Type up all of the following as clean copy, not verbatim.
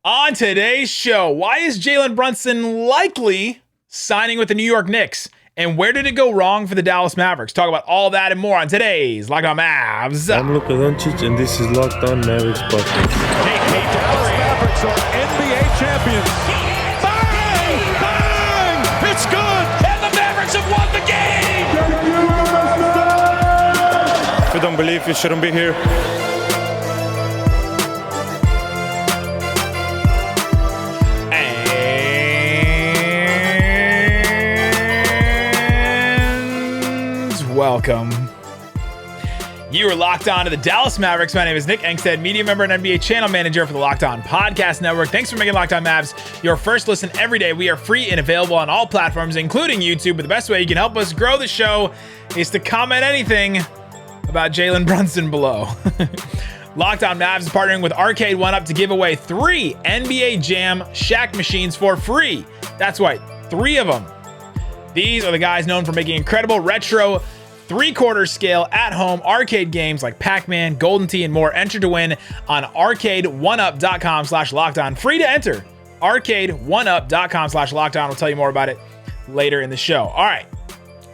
On today's show, why is Jalen Brunson likely signing with the New York Knicks? And where did it go wrong for the Dallas Mavericks? Talk about all that and more on today's Locked On Mavs. I'm Luka Doncic, and this is Locked On Mavericks podcast. The Dallas Mavericks are NBA champions. Bang! Bang! It's good! And the Mavericks have won the game! If you don't believe, you shouldn't be here. Welcome. You are locked on to the Dallas Mavericks. My name is Nick Angstadt, media member and NBA channel manager for the Locked On Podcast Network. Thanks for making Locked On Mavs your first listen every day. We are free and available on all platforms, including YouTube. But the best way you can help us grow the show is to comment anything about Jalen Brunson below. Locked On Mavs is partnering with Arcade 1UP to give away 3 NBA Jam Shaq machines for free. That's right, 3 of them. These are the guys known for making incredible retro 3/4 scale at-home arcade games like Pac-Man, Golden Tee, and more. Enter to win on arcade1up.com/lockedon. Free to enter. arcade1up.com/lockedon. We'll tell you more about it later in the show. All right.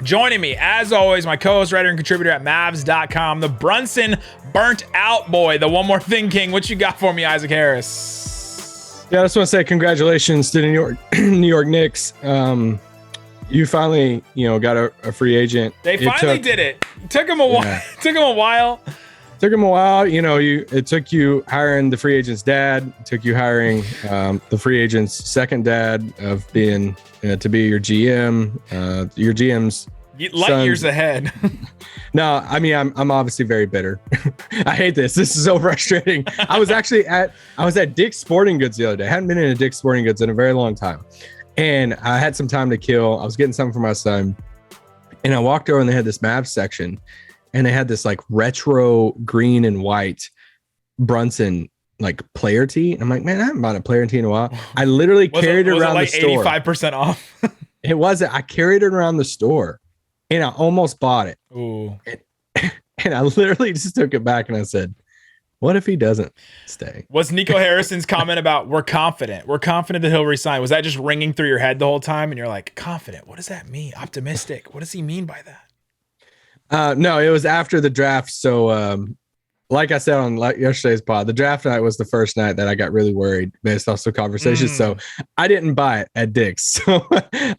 Joining me, as always, my co-host, writer, and contributor at Mavs.com, the Brunson burnt out boy, the One More Thing King. What you got for me, Isaac Harris? Yeah, I just want to say congratulations to the New York Knicks. You finally, got a free agent. They finally did it. Took them a while. Yeah. Took them a while. Took him a while. It took you hiring the free agent's dad. It took you hiring the free agent's second dad of being to be your GM. Your GM's light years ahead. No, I mean I'm obviously very bitter. I hate this. This is so frustrating. I was at Dick's Sporting Goods the other day. I hadn't been in a Dick's Sporting Goods in a very long time. And I had some time to kill. I was getting something for my son. And I walked over and they had this Mavs section. And they had this like retro green and white Brunson like player tee. I'm like, man, I haven't bought a player tee in a while. I literally carried it around the store. 85% off? It wasn't. I carried it around the store. And I almost bought it. Ooh. And I literally just took it back and I said, what if he doesn't stay? Was Nico Harrison's comment about we're confident that he'll resign, was that just ringing through your head the whole time? And you're like, confident? What does that mean? Optimistic? What does he mean by that? No, it was after the draft. So like I said on yesterday's pod, the draft night was the first night that I got really worried based off some conversations. So I didn't buy it at Dick's. So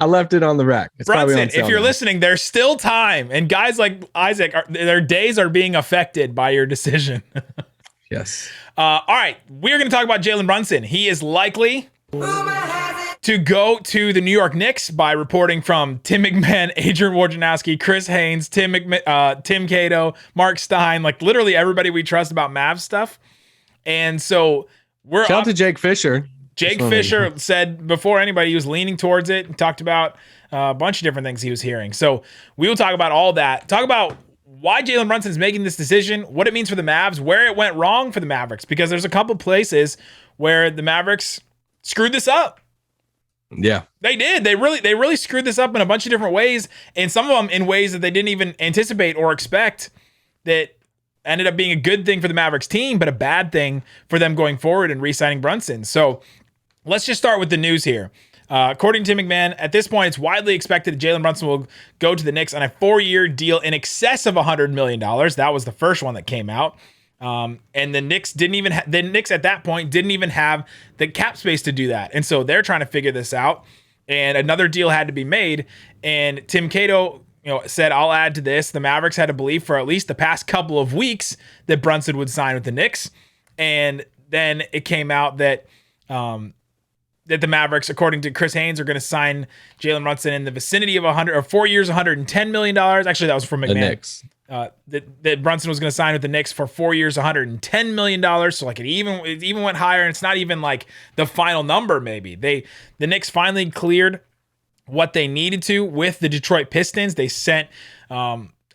I left it on the rack. It's Brunson, probably on sale if you're now. Listening, there's still time. And guys like Isaac, their days are being affected by your decision. Yes. All right. We're going to talk about Jalen Brunson. He is likely to go to the New York Knicks by reporting from Tim McMahon, Adrian Wojnarowski, Chris Haynes, Tim Cato, Mark Stein, like literally everybody we trust about Mavs stuff. And so we're shout out to Jake Fisher. Jake Fisher said before anybody, he was leaning towards it and talked about a bunch of different things he was hearing. So we will talk about all that. Talk about why Jalen Brunson is making this decision, what it means for the Mavs, where it went wrong for the Mavericks, because there's a couple places where the Mavericks screwed this up. Yeah, they did. They really screwed this up in a bunch of different ways, and some of them in ways that they didn't even anticipate or expect, that ended up being a good thing for the Mavericks team, but a bad thing for them going forward and re-signing Brunson. So let's just start with the news here. According to Tim McMahon, at this point, it's widely expected that Jalen Brunson will go to the Knicks on a 4-year deal in excess of $100 million. That was the first one that came out. And the Knicks at that point didn't even have the cap space to do that. And so they're trying to figure this out. And another deal had to be made. And Tim Cato, said, I'll add to this. The Mavericks had to believe for at least the past couple of weeks that Brunson would sign with the Knicks. And then it came out that the Mavericks, according to Chris Haynes, are going to sign Jalen Brunson in the vicinity of 4 years, $110 million. Actually, that was from McMahon. The Knicks. That Brunson was going to sign with the Knicks for 4 years, $110 million. So like it even went higher, and it's not even like the final number. Maybe the Knicks finally cleared what they needed to with the Detroit Pistons. They sent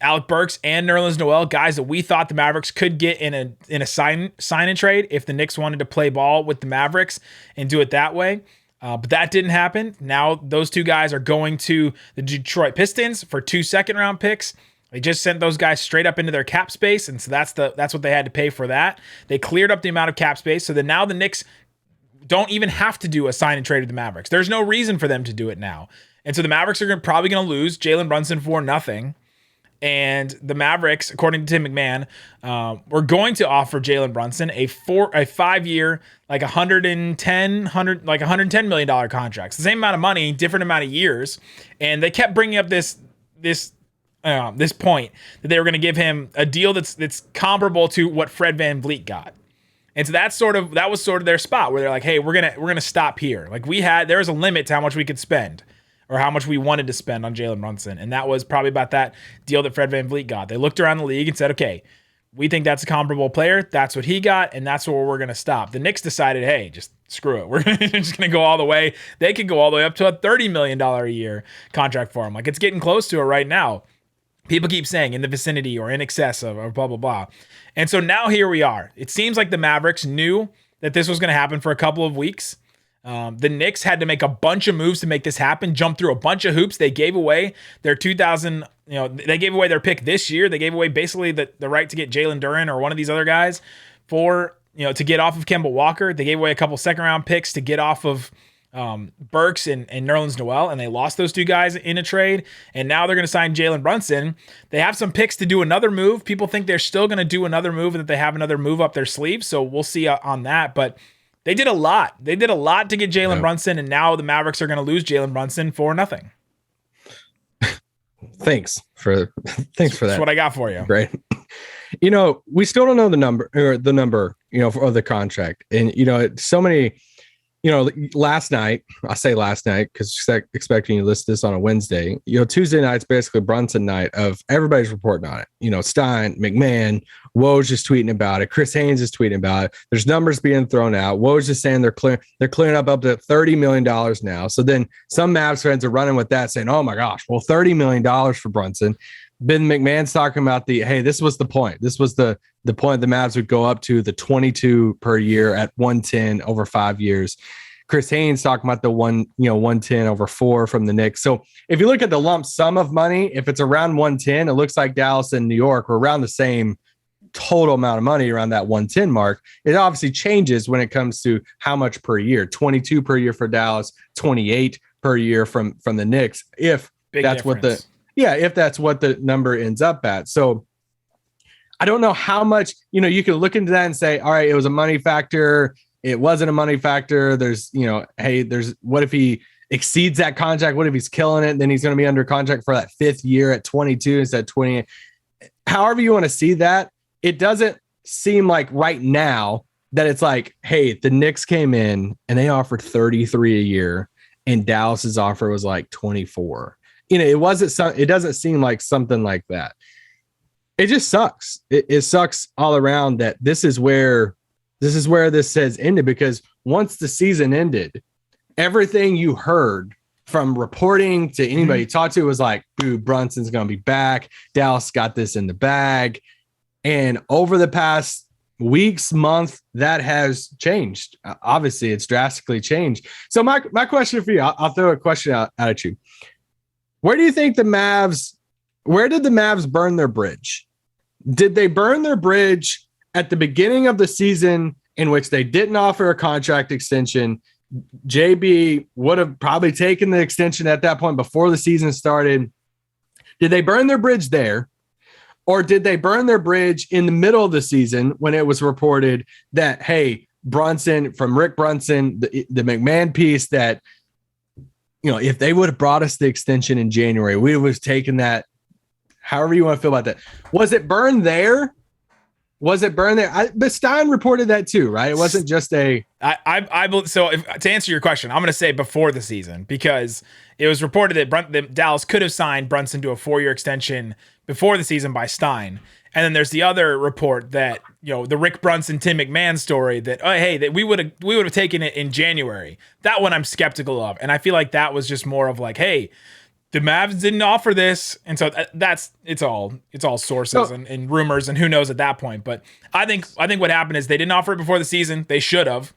Alec Burks and Nerlens Noel, guys that we thought the Mavericks could get in a sign and trade if the Knicks wanted to play ball with the Mavericks and do it that way. But that didn't happen. Now those two guys are going to the Detroit Pistons for 2 second-round picks. They just sent those guys straight up into their cap space, and so that's what they had to pay for that. They cleared up the amount of cap space, so that now the Knicks don't even have to do a sign and trade with the Mavericks. There's no reason for them to do it now. And so the Mavericks are probably going to lose Jalen Brunson for nothing. And the Mavericks, according to Tim McMahon, were going to offer Jalen Brunson a 5-year, like $110 million contract. It's the same amount of money, different amount of years. And they kept bringing up this point that they were going to give him a deal that's comparable to what Fred VanVleet got. And so that was sort of their spot where they're like, hey, we're gonna stop here. Like there was a limit to how much we could spend, or how much we wanted to spend on Jalen Brunson. And that was probably about that deal that Fred VanVleet got. They looked around the league and said, okay, we think that's a comparable player. That's what he got, and that's where we're going to stop. The Knicks decided, hey, just screw it. We're just going to go all the way. They could go all the way up to a $30 million a year contract for him. Like, it's getting close to it right now. People keep saying in the vicinity or in excess of or blah, blah, blah. And so now here we are. It seems like the Mavericks knew that this was going to happen for a couple of weeks. The Knicks had to make a bunch of moves to make this happen, jump through a bunch of hoops. They gave away their they gave away their pick this year. They gave away basically the right to get Jalen Duren or one of these other guys to get off of Kemba Walker. They gave away a couple second round picks to get off of Burks and Nerlens Noel, and they lost those two guys in a trade. And now they're going to sign Jalen Brunson. They have some picks to do another move. People think they're still going to do another move and that they have another move up their sleeve. So we'll see on that. But they did a lot. They did a lot to get Jalen Brunson, and now the Mavericks are going to lose Jalen Brunson for nothing. Thanks for that. That's what I got for you. Right. We still don't know the number for the contract. And, so many, last night, I say last night because expecting you to list this on a Wednesday, Tuesday night's basically Brunson night of everybody's reporting on it. Stein, McMahon, Woj just tweeting about it. Chris Haynes is tweeting about it. There's numbers being thrown out. Woj just saying they're clearing up to $30 million now. So then some Mavs fans are running with that saying, oh my gosh, well, $30 million for Brunson. Ben McMahon's talking about this was the point. This was the point the Mavs would go up to the 22 per year at 110 over 5 years. Chris Haynes talking about the 110 over 4 from the Knicks. So if you look at the lump sum of money, if it's around 110, it looks like Dallas and New York were around the same total amount of money, around that 110 mark. It obviously changes when it comes to how much per year. 22 per year for Dallas, 28 per year from the Knicks. If that's what the number ends up at. So I don't know how much, you can look into that and say, all right, it was a money factor. It wasn't a money factor. There's, what if he exceeds that contract? What if he's killing it? Then he's going to be under contract for that 5th year at 22 instead of 20. However you want to see that, it doesn't seem like right now that it's like, hey, the Knicks came in and they offered 33 a year and Dallas's offer was like 24. It doesn't seem like something like that. It just sucks. It sucks all around that this is where this says ended, because once the season ended, everything you heard from reporting to anybody you talked to was like, dude, Brunson's going to be back. Dallas got this in the bag. And over the past weeks, month, that has changed. Obviously, it's drastically changed. So my question for you, I'll throw a question out at you. Where do you think where did the Mavs burn their bridge? Did they burn their bridge at the beginning of the season in which they didn't offer a contract extension? JB would have probably taken the extension at that point before the season started. Did they burn their bridge there? Or did they burn their bridge in the middle of the season when it was reported that, hey, Brunson, from Rick Brunson, the McMahon piece, that, if they would have brought us the extension in January, we would have taken that. However you want to feel about that. Was it burned there? But Stein reported that too, right? It wasn't just to answer your question, I'm going to say before the season, because it was reported that Dallas could have signed Brunson to a 4-year extension before the season by Stein. And then there's the other report that, the Rick Brunson, Tim McMahon story that, that we would have taken it in January. That one I'm skeptical of. And I feel like that was just more of like, hey, the Mavs didn't offer this. And so it's all sources and rumors and who knows at that point. But I think what happened is they didn't offer it before the season. They should have.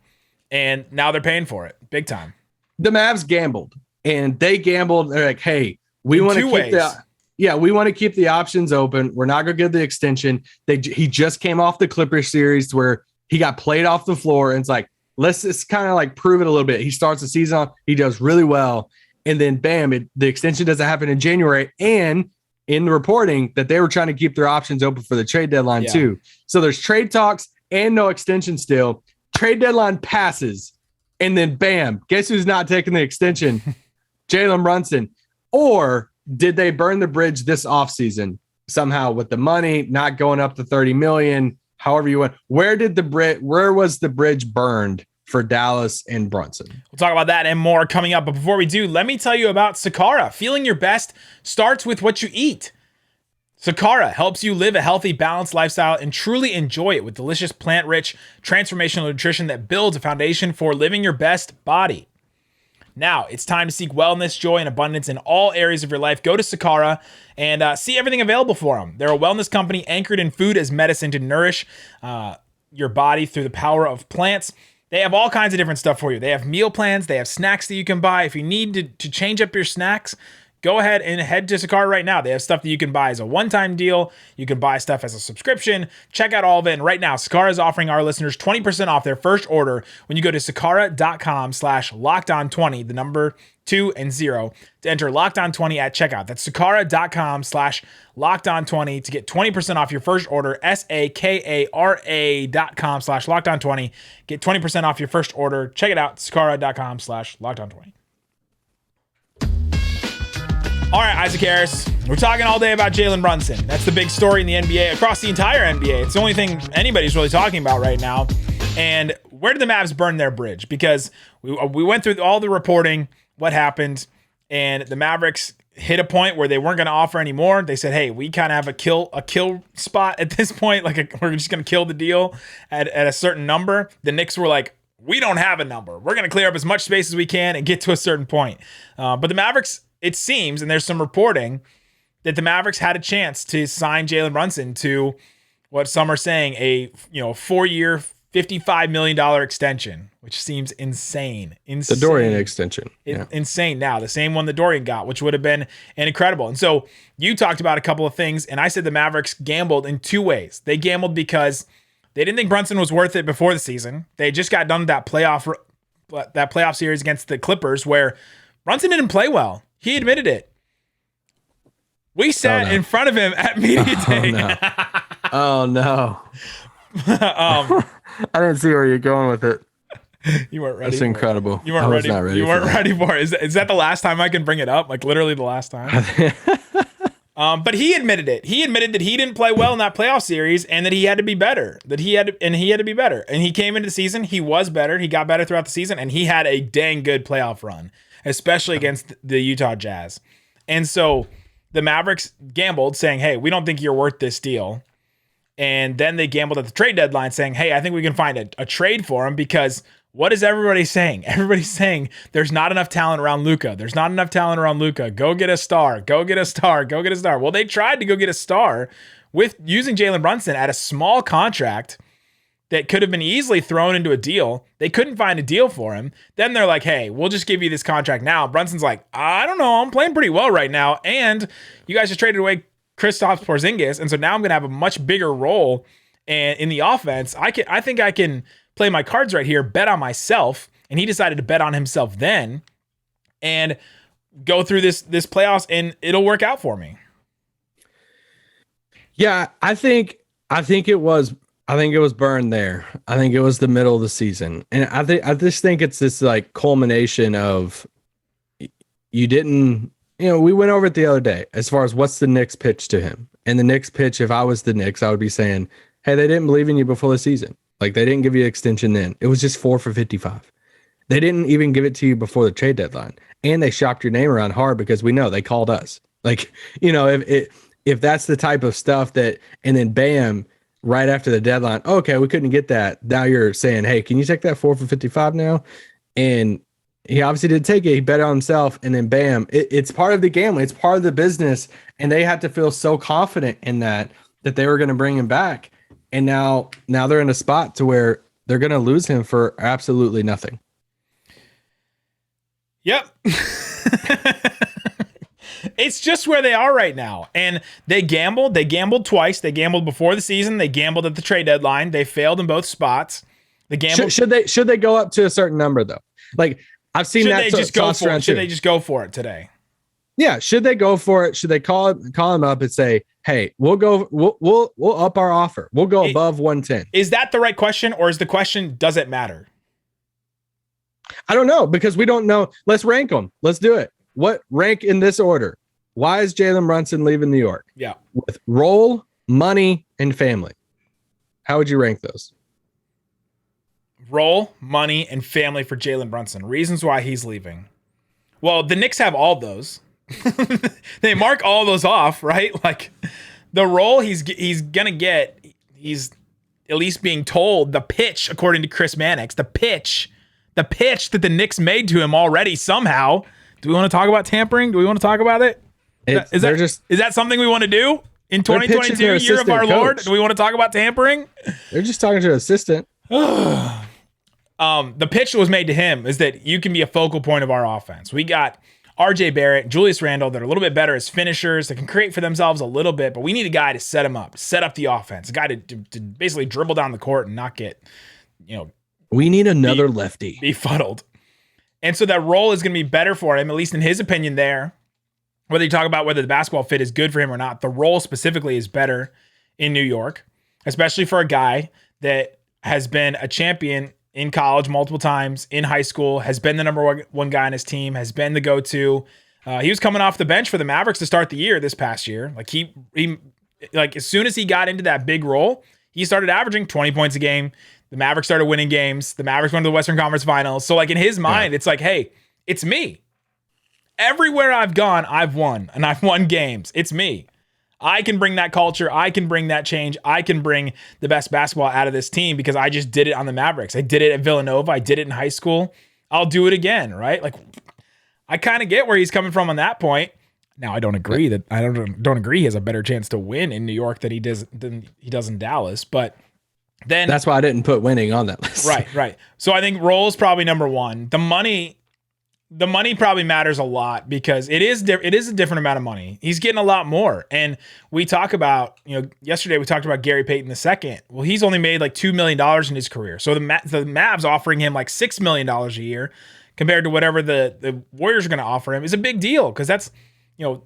And now they're paying for it big time. The Mavs gambled, and they gambled. They're like, hey, we want to keep the options open. We're not going to give the extension. He just came off the Clippers series where he got played off the floor. And it's like, let's just kind of like prove it a little bit. He starts the season off, he does really well, and then bam, the extension doesn't happen in January. And in the reporting that they were trying to keep their options open for the trade deadline too. So there's trade talks and no extension still. Trade deadline passes, and then bam, guess who's not taking the extension? Jalen Brunson. Or did they burn the bridge this offseason somehow with the money not going up to 30 million? However you want. Where was the bridge burned for Dallas and Brunson? We'll talk about that and more coming up. But before we do, let me tell you about Sakara. Feeling your best starts with what you eat. Sakara helps you live a healthy, balanced lifestyle and truly enjoy it with delicious, plant-rich, transformational nutrition that builds a foundation for living your best body. Now, it's time to seek wellness, joy, and abundance in all areas of your life. Go to Sakara and see everything available for them. They're a wellness company anchored in food as medicine to nourish your body through the power of plants. They have all kinds of different stuff for you. They have meal plans. They have snacks that you can buy. If you need to change up your snacks, go ahead and head to Sakara right now. They have stuff that you can buy as a one-time deal. You can buy stuff as a subscription. Check out all of it. And right now, Sakara is offering our listeners 20% off their first order when you go to sakara.com/lockedon20, the number 2 and 0, to enter lockedon20 at checkout. That's sakara.com/lockedon20 to get 20% off your first order. sakara.com/lockedon20. Get 20% off your first order. Check it out, sakara.com/lockedon20. All right, Isaac Harris, we're talking all day about Jalen Brunson. That's the big story in the NBA, across the entire NBA. It's the only thing anybody's really talking about right now. And where did the Mavs burn their bridge? Because we went through all the reporting, what happened, and the Mavericks hit a point where they weren't going to offer anymore. They said, hey, we kind of have a kill spot at this point. We're just going to kill the deal at a certain number. The Knicks were like, we don't have a number. We're going to clear up as much space as we can and get to a certain point. But the Mavericks, it seems, and there's some reporting that the Mavericks had a chance to sign Jalen Brunson to what some are saying a 4-year, $55 million extension, which seems insane. The Dorian extension. Insane now. The same one that Dorian got, which would have been incredible. And so you talked about a couple of things, and I said the Mavericks gambled in two ways. They gambled because they didn't think Brunson was worth it before the season. They just got done with that playoff series against the Clippers where Brunson didn't play well. He admitted it. We sat in front of him at media day. Oh, no. I didn't see where you're going with it. You weren't ready. That's incredible. You weren't ready. Not ready. You weren't ready for it. Is that the last time I can bring it up? Like literally the last time? But he admitted it. He admitted that he didn't play well in that playoff series and that he had to be better. He had to be better. And he came into the season. He was better. He got better throughout the season, and he had a dang good playoff run, especially against the Utah Jazz. And so the Mavericks gambled saying, hey, we don't think you're worth this deal. And then they gambled at the trade deadline saying, hey, I think we can find a trade for him because what is everybody saying? Everybody's saying there's not enough talent around Luka. There's not enough talent around Luka. Go get a star. Go get a star. Go get a star. Well, they tried to go get a star with using Jalen Brunson at a small contract that could have been easily thrown into a deal. They couldn't find a deal for him. Then they're like, hey, we'll just give you this contract now. Brunson's like, I don't know. I'm playing pretty well right now. And you guys just traded away Kristaps Porzingis. And so now I'm going to have a much bigger role in the offense. I think I can play my cards right here, bet on myself. And he decided to bet on himself then and go through this playoffs, and it'll work out for me. Yeah, I think it was burned there. I think it was the middle of the season. And I just think it's this like culmination of you didn't, we went over it the other day as far as what's the Knicks pitch to him. And the Knicks pitch, if I was the Knicks, I would be saying, hey, they didn't believe in you before the season. Like they didn't give you an extension then. It was just 4 for 55. They didn't even give it to you before the trade deadline. And they shopped your name around hard because we know they called us. Like, if that's the type of stuff that, and then bam, right after the deadline, okay, we couldn't get that. Now you're saying, hey, can you take that 4 for 55 now? And he obviously did take it. He bet on himself, and then bam, it's part of the gambling. It's part of the business, and they had to feel so confident in that they were going to bring him back. And now they're in a spot to where they're going to lose him for absolutely nothing. Yep. It's just where they are right now. And they gambled. They gambled twice. They gambled before the season. They gambled at the trade deadline. They failed in both spots. The gamble. Should they go up to a certain number though? Like I've seen should that. they just go for it? Should they just go for it today? Yeah. Should they go for it? Should they call him up and say, "Hey, we'll up our offer. We'll go above 110." Is that the right question, or is the question does it matter? I don't know because we don't know. Let's rank them. Let's do it. What rank in this order? Why is Jalen Brunson leaving New York? Yeah. With role, money, and family. How would you rank those? Role, money, and family for Jalen Brunson. Reasons why he's leaving. Well, the Knicks have all those. They mark all those off, right? Like the role he's gonna get. He's at least being told the pitch, according to Chris Mannix, the pitch that the Knicks made to him already somehow. Do we want to talk about tampering? Do we want to talk about it? Is that something we want to do in 2022, year of our Lord? Do we want to talk about tampering? They're just talking to an assistant. The pitch that was made to him is that you can be a focal point of our offense. We got RJ Barrett, Julius Randle that are a little bit better as finishers, that can create for themselves a little bit, but we need a guy to set him up, set up the offense, a guy to basically dribble down the court and not get, we need another lefty. Befuddled. And so that role is going to be better for him, at least in his opinion there. Whether you talk about whether the basketball fit is good for him or not, the role specifically is better in New York, especially for a guy that has been a champion in college multiple times, in high school, has been the number one guy on his team, has been the go-to. He was coming off the bench for the Mavericks to start the year this past year. Like he as soon as he got into that big role, he started averaging 20 points a game. The Mavericks started winning games. The Mavericks went to the Western Conference Finals. So like in his mind, It's like, hey, it's me. Everywhere I've gone, I've won, and I've won games. It's me. I can bring that culture. I can bring that change. I can bring the best basketball out of this team because I just did it on the Mavericks. I did it at Villanova. I did it in high school. I'll do it again, right? Like, I kind of get where he's coming from on that point. Now, I don't agree he has a better chance to win in New York than he does in Dallas, but then that's why I didn't put winning on that list. Right. So I think role is probably number one. The money probably matters a lot because it is a different amount of money. He's getting a lot more. And we talk about, yesterday we talked about Gary Payton II. Well, he's only made like $2 million in his career. So the Mavs offering him like $6 million a year compared to whatever the Warriors are going to offer him is a big deal because that's,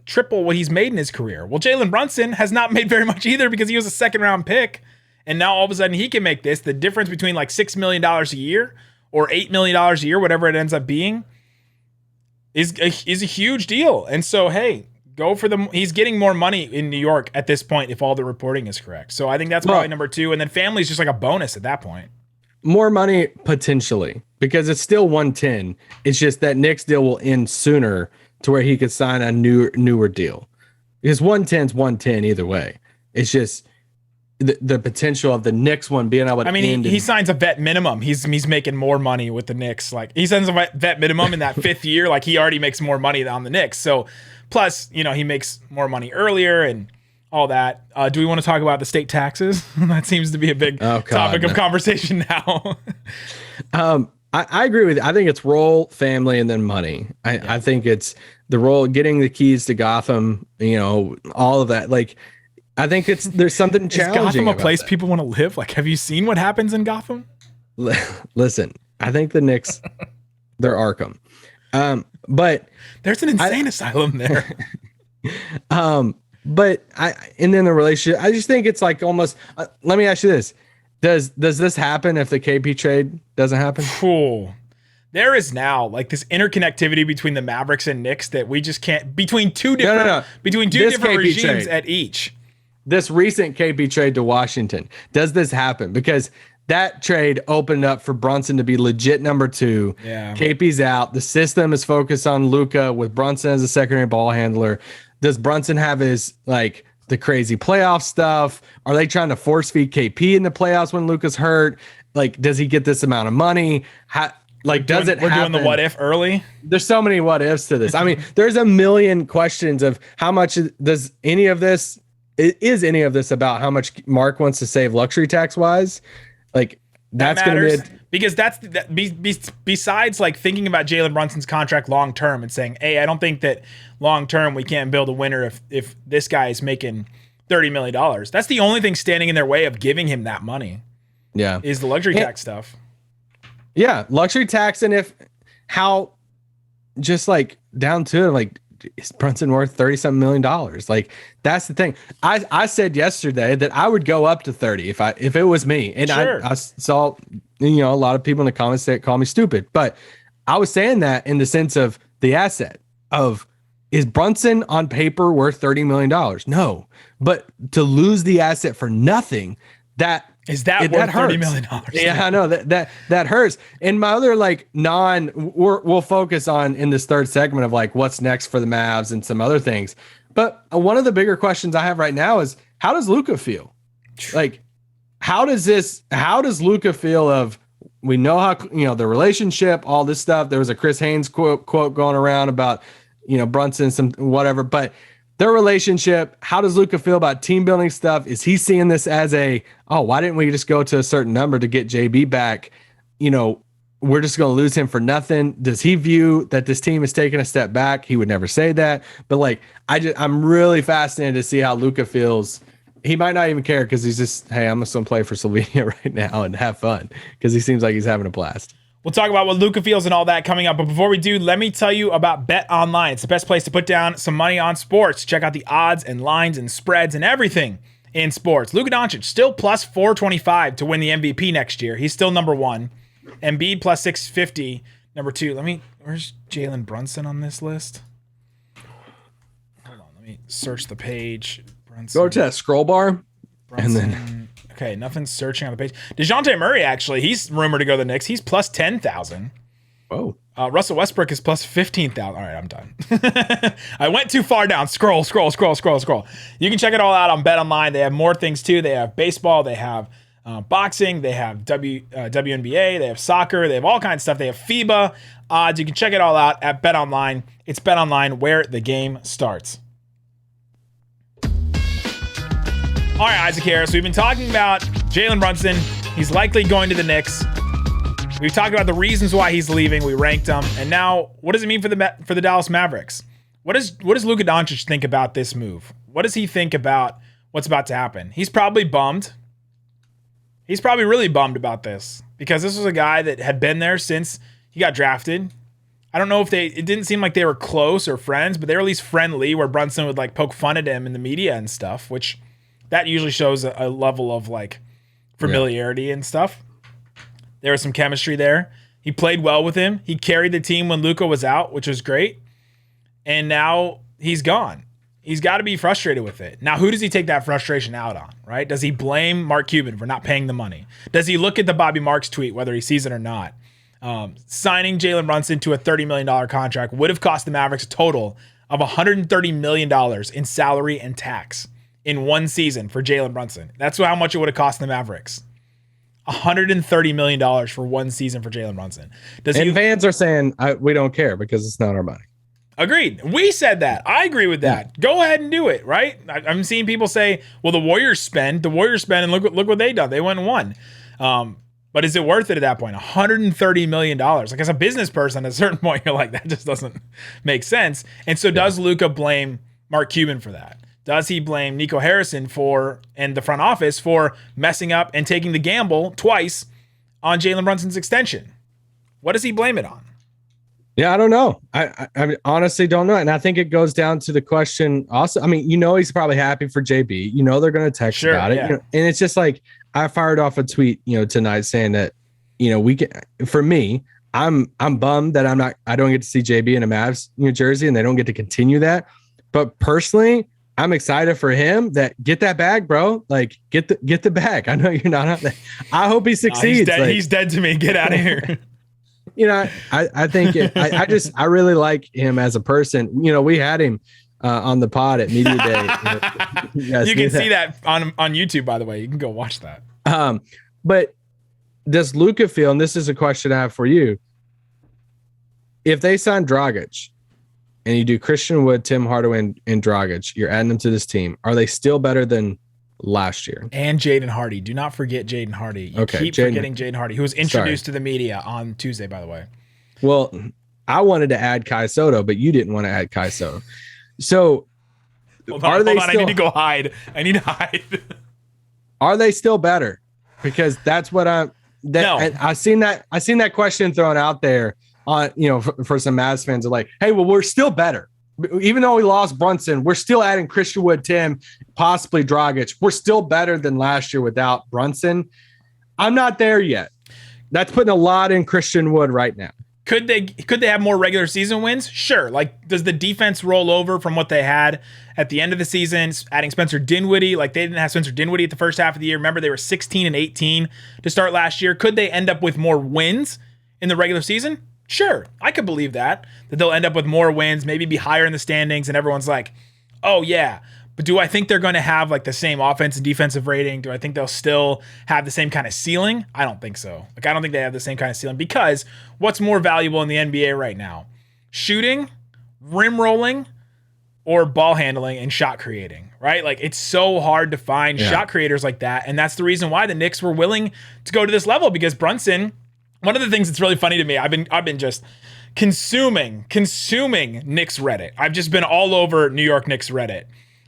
triple what he's made in his career. Well, Jalen Brunson has not made very much either because he was a second round pick. And now all of a sudden he can make this. The difference between like $6 million a year or $8 million a year, whatever it ends up being, is a huge deal. And so, hey, go for he's getting more money in New York at this point if all the reporting is correct. So I think that's probably number two. And then family is just like a bonus at that point. More money potentially because it's still 110. It's just that Knicks deal will end sooner to where he could sign a newer deal. Because 110 is 110 either way. It's just the potential of the Knicks one being able to end. He signs a vet minimum. He's making more money with the Knicks. Like he signs a vet minimum in that fifth year. Like he already makes more money on the Knicks. So plus, he makes more money earlier and all that. Do we want to talk about the state taxes? That seems to be a big topic of conversation now. I agree with you. I think it's role, family, and then money. I think it's the role, getting the keys to Gotham, all of that. Like, I think there's something challenging. Is Gotham a place people want to live? Like, have you seen what happens in Gotham? Listen, I think the Knicks, they're Arkham. But there's an insane asylum there. But and then the relationship, I just think it's like almost, let me ask you this. Does this happen if the KP trade doesn't happen? Cool. There is now like this interconnectivity between the Mavericks and Knicks that we just can't, between two different different regimes at each. This recent KP trade to Washington, does this happen? Because that trade opened up for Brunson to be legit number two. Yeah. KP's out. The system is focused on Luka with Brunson as a secondary ball handler. Does Brunson have his the crazy playoff stuff? Are they trying to force feed KP in the playoffs when Luka's hurt? Like, does he get this amount of money? We're doing the what if early? There's so many what ifs to this. I mean, there's a million questions of how much does any of this about how much Mark wants to save luxury tax wise? Like, that's going to be because besides like thinking about Jalen Brunson's contract long term and saying, hey, I don't think that long term we can't build a winner if this guy is making $30 million. That's the only thing standing in their way of giving him that money. Yeah, is the luxury tax stuff. Yeah, luxury tax. And if how just like down to it, like, is Brunson worth $30-something million? Like, that's the thing. I said yesterday that I would go up to 30 if it was me. And Sure. I saw, a lot of people in the comments that call me stupid, but I was saying that in the sense of the asset of, is Brunson on paper worth $30 million? No, but to lose the asset for nothing, worth $30 million? Yeah, I know that hurts. And my other we'll focus on in this third segment of like what's next for the Mavs and some other things. But one of the bigger questions I have right now is, how does Luka feel? Like, how does Luka feel of, we know how, the relationship, all this stuff. There was a Chris Haynes quote going around about, Brunson, some whatever, but their relationship, how does Luka feel about team building stuff? Is he seeing this as why didn't we just go to a certain number to get JB back? We're just going to lose him for nothing. Does he view that this team is taking a step back? He would never say that, but I'm really fascinated to see how Luka feels. He might not even care because he's just, hey, I'm just going to play for Slovenia right now and have fun because he seems like he's having a blast. We'll talk about what Luka feels and all that coming up. But before we do, let me tell you about BetOnline. It's the best place to put down some money on sports. Check out the odds and lines and spreads and everything in sports. Luka Doncic still plus 425 to win the MVP next year. He's still number one. Embiid plus 650, number two. Where's Jalen Brunson on this list? Hold on, let me search the page. Brunson. Go to that scroll bar, Brunson. and then okay, nothing's searching on the page. DeJounte Murray, actually, he's rumored to go to the Knicks. He's plus 10,000. Oh. Russell Westbrook is plus 15,000. All right, I'm done. I went too far down. Scroll. You can check it all out on BetOnline. They have more things too. They have baseball. They have boxing. They have WNBA. They have soccer. They have all kinds of stuff. They have FIBA odds. You can check it all out at BetOnline. It's BetOnline, where the game starts. All right, Isaac Harris, we've been talking about Jalen Brunson. He's likely going to the Knicks. We've talked about the reasons why he's leaving. We ranked him. And now, what does it mean for the Dallas Mavericks? What does Luka Doncic think about this move? What does he think about what's about to happen? He's probably bummed. He's probably really bummed about this because this was a guy that had been there since he got drafted. I don't know if it didn't seem like they were close or friends, but they were at least friendly, where Brunson would poke fun at him in the media and stuff, which that usually shows a level of familiarity and stuff. There was some chemistry there. He played well with him. He carried the team when Luka was out, which was great. And now he's gone. He's got to be frustrated with it. Now, who does he take that frustration out on, right? Does he blame Mark Cuban for not paying the money? Does he look at the Bobby Marks tweet, whether he sees it or not? Signing Jalen Brunson to a $30 million contract would have cost the Mavericks a total of $130 million in salary and tax in one season for Jalen Brunson. That's how much it would have cost the Mavericks. $130 million for one season for Jalen Brunson. Fans are saying, we don't care because it's not our money. Agreed. We said that. I agree with that. Yeah. Go ahead and do it, right? I'm seeing people say, well, the Warriors spend, and look what they done. They went and won. But is it worth it at that point? $130 million. As a business person, at a certain point, you're like, that just doesn't make sense. And so does Luka blame Mark Cuban for that? Does he blame Nico Harrison and the front office for messing up and taking the gamble twice on Jalen Brunson's extension? What does he blame it on? Yeah, I don't know. I honestly don't know. And I think it goes down to the question also. I mean, he's probably happy for JB. They're going to text about it. Yeah. And it's just like, I fired off a tweet, tonight saying that, we can, for me, I'm bummed that I don't get to see JB in a Mavs New Jersey and they don't get to continue that. But personally, I'm excited for him that get that bag, bro. Get the bag. I know you're not out there. I hope he succeeds. He's dead to me. Get out of here. I think I really like him as a person. We had him on the pod at Media Day. You can see that on YouTube, by the way. You can go watch that. But does Luka feel, and this is a question I have for you, if they sign Dragic and you do Christian Wood, Tim Hardaway, and Dragic, you're adding them to this team, are they still better than last year? And Jaden Hardy. Do not forget Jaden Hardy. You keep forgetting Jaden Hardy, who was introduced to the media on Tuesday, by the way. Well, I wanted to add Kai Soto, but you didn't want to add Kai Soto. So hold on. I need to go hide. I need to hide. Are they still better? Because that's what No. I seen that question thrown out there on, for some Mavs fans are like, hey, well, we're still better. Even though we lost Brunson, we're still adding Christian Wood, Tim, possibly Dragic. We're still better than last year without Brunson. I'm not there yet. That's putting a lot in Christian Wood right now. Could they have more regular season wins? Sure. Like, does the defense roll over from what they had at the end of the season? Adding Spencer Dinwiddie, like they didn't have Spencer Dinwiddie at the first half of the year. Remember, they were 16-18 to start last year. Could they end up with more wins in the regular season? Sure. I could believe that they'll end up with more wins, maybe be higher in the standings, and everyone's like, oh yeah. But do I think they're going to have like the same offense and defensive rating? Do I think they'll still have the same kind of ceiling? I don't think so. Like, I don't think they have the same kind of ceiling, because what's more valuable in the NBA right now? Shooting, rim rolling, or ball handling and shot creating, right? Like, it's so hard to find shot creators like that. And that's the reason why the Knicks were willing to go to this level, because Brunson, one of the things that's really funny to me, I've been just consuming Knicks Reddit. I've just been all over New York Knicks Reddit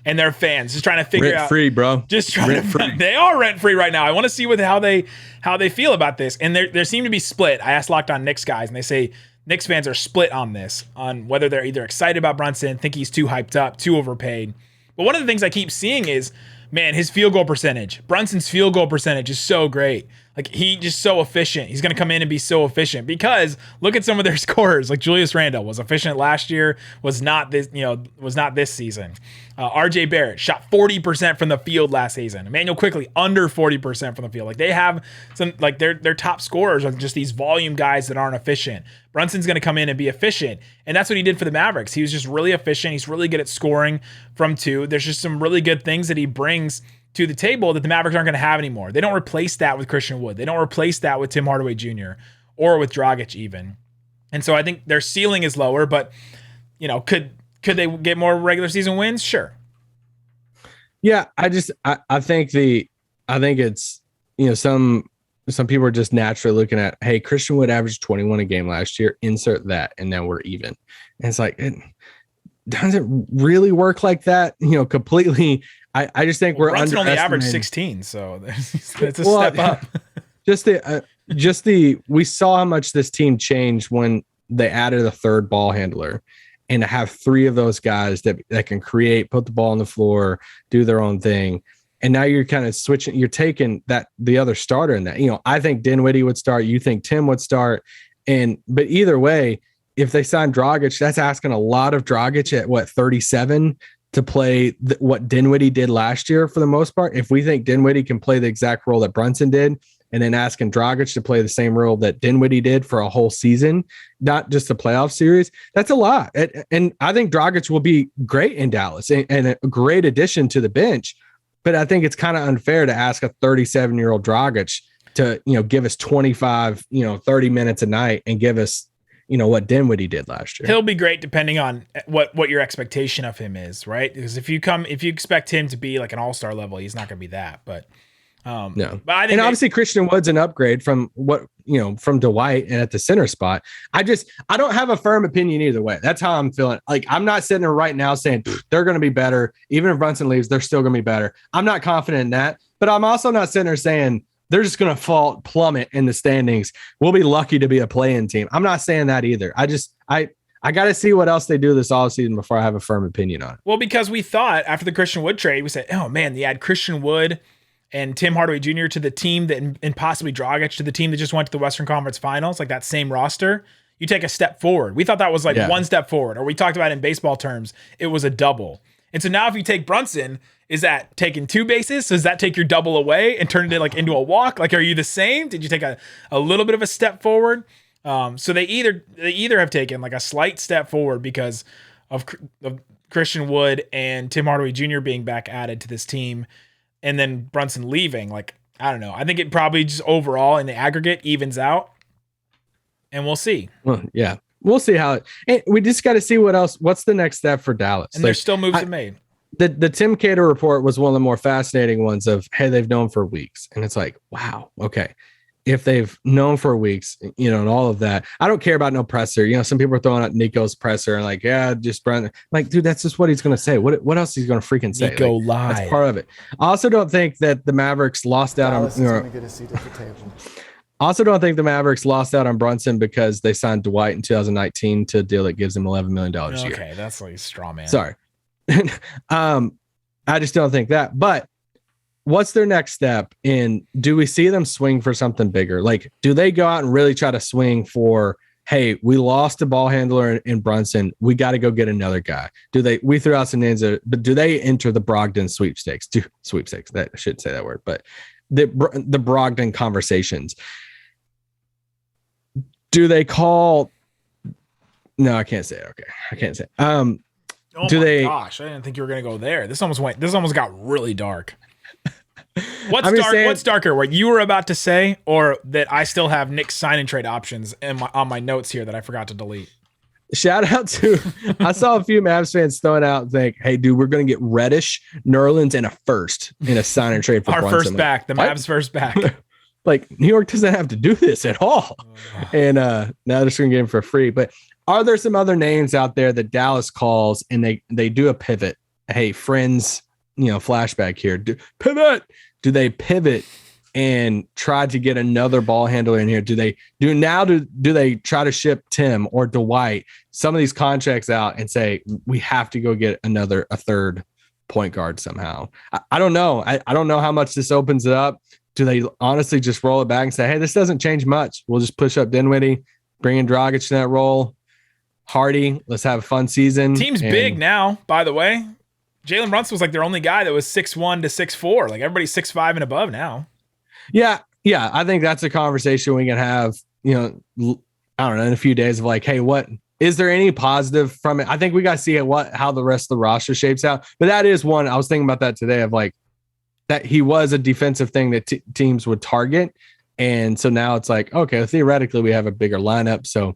and their fans, just trying to figure out. Rent-free, bro. Just trying rent-free. They are rent-free right now. I want to see how they feel about this. And there seem to be split. I asked Locked On Knicks guys, and they say Knicks fans are split on this, on whether they're either excited about Brunson, think he's too hyped up, too overpaid. But one of the things I keep seeing is, man, his field goal percentage. Brunson's field goal percentage is so great. Like, he's just so efficient. He's going to come in and be so efficient, because look at some of their scorers. Like, Julius Randle was efficient last year, was not this season. RJ Barrett shot 40% from the field last season. Emmanuel Quickley under 40% from the field. Like, they have some, like, their top scorers are just these volume guys that aren't efficient. Brunson's going to come in and be efficient, and that's what he did for the Mavericks. He was just really efficient. He's really good at scoring from two. There's just some really good things that he brings to the table that the Mavericks aren't going to have anymore. They don't replace that with Christian Wood. They don't replace that with Tim Hardaway Jr. or with Dragic even. And so I think their ceiling is lower, but could they get more regular season wins? Sure. Yeah, I think it's, some people are just naturally looking at, hey, Christian Wood averaged 21 a game last year, insert that, and now we're even. And it's like, it doesn't really work like that, completely. I just think we're Brunson only underestimating. averaged 16, so it's a step up. We saw how much this team changed when they added a third ball handler, and to have three of those guys that can create, put the ball on the floor, do their own thing. And now you're kind of switching, you're taking the other starter in that. I think Dinwiddie would start, you think Tim would start. But either way, if they sign Dragic, that's asking a lot of Dragic at 37 to play what Dinwiddie did last year for the most part. If we think Dinwiddie can play the exact role that Brunson did, and then asking Dragic to play the same role that Dinwiddie did for a whole season, not just a playoff series, that's a lot. And I think Dragic will be great in Dallas and a great addition to the bench. But I think it's kind of unfair to ask a 37-year-old Dragic to, give us 25, 30 minutes a night and give us, what Dinwiddie did last year. He'll be great depending on what your expectation of him is, right? Because if you expect him to be like an all-star level, he's not going to be that. But no. But I think obviously Christian Wood's an upgrade from from Dwight and at the center spot. I don't have a firm opinion either way. That's how I'm feeling. Like, I'm not sitting there right now saying they're going to be better. Even if Brunson leaves, they're still going to be better. I'm not confident in that, but I'm also not sitting there saying they're just going to plummet in the standings. We'll be lucky to be a play-in team. I'm not saying that either. I got to see what else they do this offseason before I have a firm opinion on it. Well, because we thought after the Christian Wood trade, we said, oh man, they add Christian Wood and Tim Hardaway Jr. to the team and possibly Dragic to the team that just went to the Western Conference Finals, like that same roster. You take a step forward. We thought that was one step forward, or we talked about in baseball terms, it was a double. And so now if you take Brunson, is that taking two bases? Does that take your double away and turn it into a walk? Like, are you the same? Did you take a little bit of a step forward? So they either have taken like a slight step forward because of Christian Wood and Tim Hardaway Jr. being back added to this team, and then Brunson leaving. Like, I don't know. I think it probably just overall in the aggregate evens out, and we'll see. Well, yeah, we'll see how and we just got to see what's the next step for Dallas. And there's still moves to be made. The Tim Cater report was one of the more fascinating ones of, hey, they've known for weeks. And it's like, wow, okay. If they've known for weeks, and all of that, I don't care about no presser. Some people are throwing out Nico's presser and like, yeah, just Brandon. Like, dude, that's just what he's going to say. What else he's going to freaking say? Nico live. That's part of it. I also don't think that the Mavericks lost out Dallas is on, going to get a seat at the table. Also, don't think the Mavericks lost out on Brunson because they signed Dwight in 2019 to a deal that gives him $11 million a year. Okay, that's like a straw man. Sorry. I just don't think that. But what's their next step? And do we see them swing for something bigger? Like, do they go out and really try to swing for, hey, we lost a ball handler in Brunson. We got to go get another guy. We threw out some names, but do they enter the Brogdon sweepstakes? That I shouldn't say that word, but the Brogdon conversations. Do they call? No, I can't say it. Okay. I can't say it. Oh gosh, I didn't think you were gonna go there. This almost got really dark. What's darker? What you were about to say, or that I still have Knicks sign and trade options on my notes here that I forgot to delete? Shout out to I saw a few Mavs fans throwing out think, hey, dude, we're gonna get Reddish, Nerlens, and a first in a sign and trade for our Brunson. First back, the Mavs first back. Like, New York doesn't have to do this at all. And now they're just gonna get him for free. But are there some other names out there that Dallas calls and they do a pivot? Hey, friends, flashback here. Pivot. Do they pivot and try to get another ball handler in here? Do they try to ship Tim or Dwight some of these contracts out and say we have to go get a third point guard somehow? I don't know. I don't know how much this opens it up. Do they honestly just roll it back and say, hey, this doesn't change much? We'll just push up Dinwiddie, bring in Dragic in that role. Hardy, let's have a fun season. Team's big now, by the way. Jalen Brunson was like their only guy that was 6'1" to 6'4". Like everybody's 6'5" and above now. Yeah. I think that's a conversation we can have, I don't know, in a few days of like, hey, what is there any positive from it? I think we got to see how the rest of the roster shapes out. But that is one, I was thinking about that today of like that he was a defensive thing that teams would target. And so now it's like, okay, theoretically we have a bigger lineup. So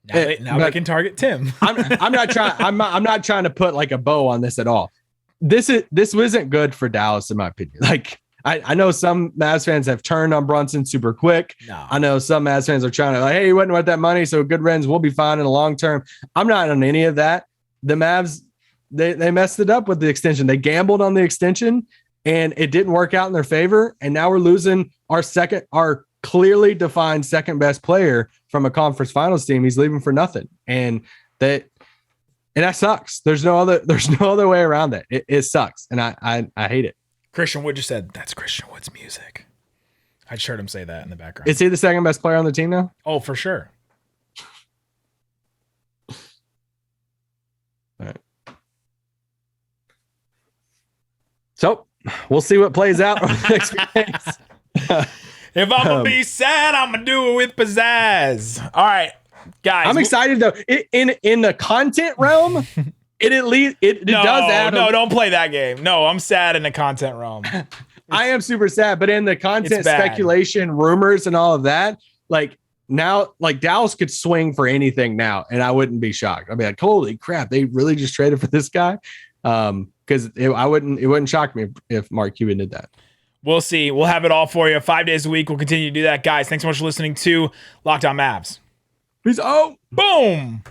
now they can target Tim. I'm not trying to put like a bow on this at all. This wasn't good for Dallas, in my opinion. Like I know some Mavs fans have turned on Brunson super quick. No. I know some Mavs fans are trying to like, hey, he wasn't worth that money, so good riddance, we'll be fine in the long term. I'm not on any of that. The Mavs, they messed it up with the extension. They gambled on the extension and it didn't work out in their favor. And now we're losing our clearly defined second best player from a conference finals team. He's leaving for nothing. And that sucks. There's no other way around that. It sucks. And I hate it. Christian Wood just said, that's Christian Wood's music. I just heard him say that in the background. Is he the second best player on the team now? Oh, for sure. All right. So we'll see what plays out over the next few days. If I'm going to be sad, I'm going to do it with pizzazz. All right, guys. I'm excited, though. In the content realm, it does add. No, don't play that game. No, I'm sad in the content realm. I am super sad, but in the content speculation, rumors, and all of that, like now, like Dallas could swing for anything now, and I wouldn't be shocked. I'd be like, holy crap, they really just traded for this guy? Because it wouldn't shock me if Mark Cuban did that. We'll see. We'll have it all for you 5 days a week. We'll continue to do that. Guys, thanks so much for listening to Locked On Mavs. Peace out. Boom.